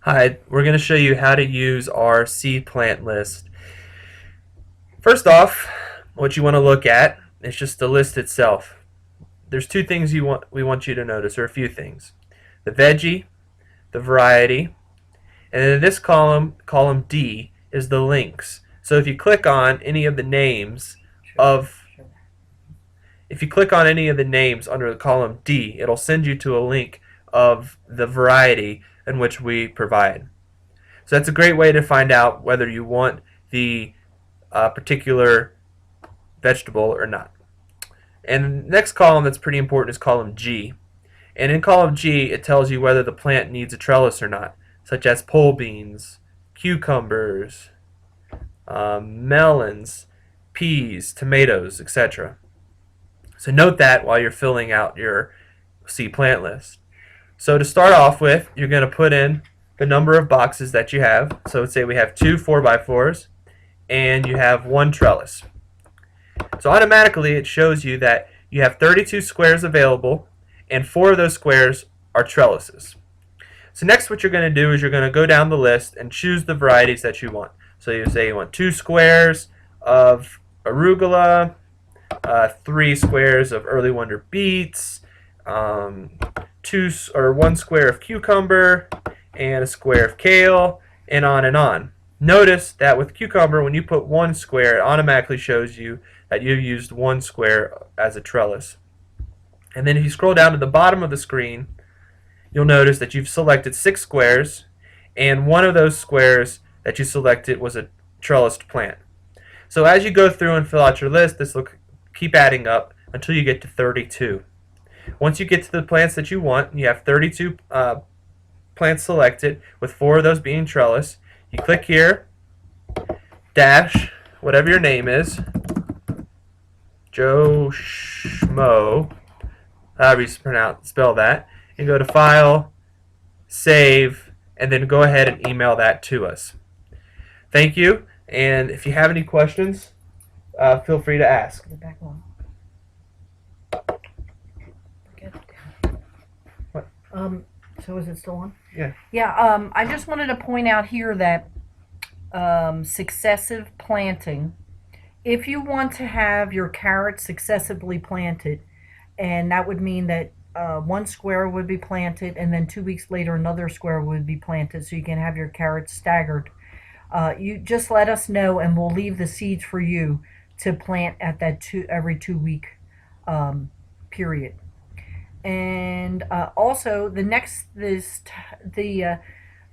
Hi, we're going to show you how to use our seed plant list. First off, what you want to look at is just the list itself. There's two things we want you to notice, or a few things. The veggie, the variety, and then in this column D, is the links. So if you click on any of the names of if you click on any of the names under the column D, it'll send you to a link of the variety in which we provide. So that's a great way to find out whether you want the particular vegetable or not. And the next column that's pretty important is column G. And in column G, it tells you whether the plant needs a trellis or not, such as pole beans, cucumbers, melons, peas, tomatoes, etc. So note that while you're filling out your seed plant list. So to start off with, you're going to put in the number of boxes that you have. So let's say we have two 4x4s and you have one trellis. So automatically it shows you that you have 32 squares available and 4 of those squares are trellises. So next what you're going to do is you're going to go down the list and choose the varieties that you want. So you say you want 2 squares of arugula, 3 squares of early wonder beets, 1 square of cucumber, and a square of kale, and on and on. Notice that with cucumber, when you put 1 square, it automatically shows you that you've used 1 square as a trellis. And then if you scroll down to the bottom of the screen, you'll notice that you've selected 6 squares, and one of those squares that you selected was a trellised plant. So as you go through and fill out your list, this will keep adding up until you get to 32. Once you get to the plants that you want, you have 32 plants selected, with 4 of those being trellis. You click here, dash, whatever your name is, Joe Schmo, however you spell that, and go to File, Save, and then go ahead and email that to us. Thank you, and if you have any questions, feel free to ask. What? So is it still on? Yeah. Yeah, I just wanted to point out here that successive planting, if you want to have your carrots successively planted, and that would mean that 1 square would be planted, and then 2 weeks later another square would be planted, so you can have your carrots staggered. You just let us know, and we'll leave the seeds for you to plant at that every 2 week period. And also the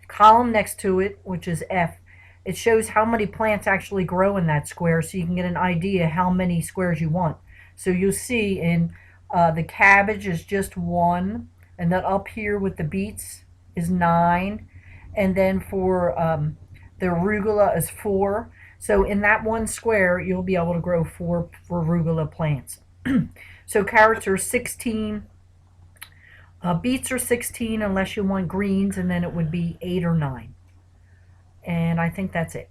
column next to it, which is F, it shows how many plants actually grow in that square, so you can get an idea how many squares you want. So you'll see in the cabbage is just 1, and then up here with the beets is 9, and then for the arugula is 4. So in that 1 square, you'll be able to grow 4 arugula plants. So carrots are 16. Beets are 16 unless you want greens, and then it would be 8 or 9. And I think that's it.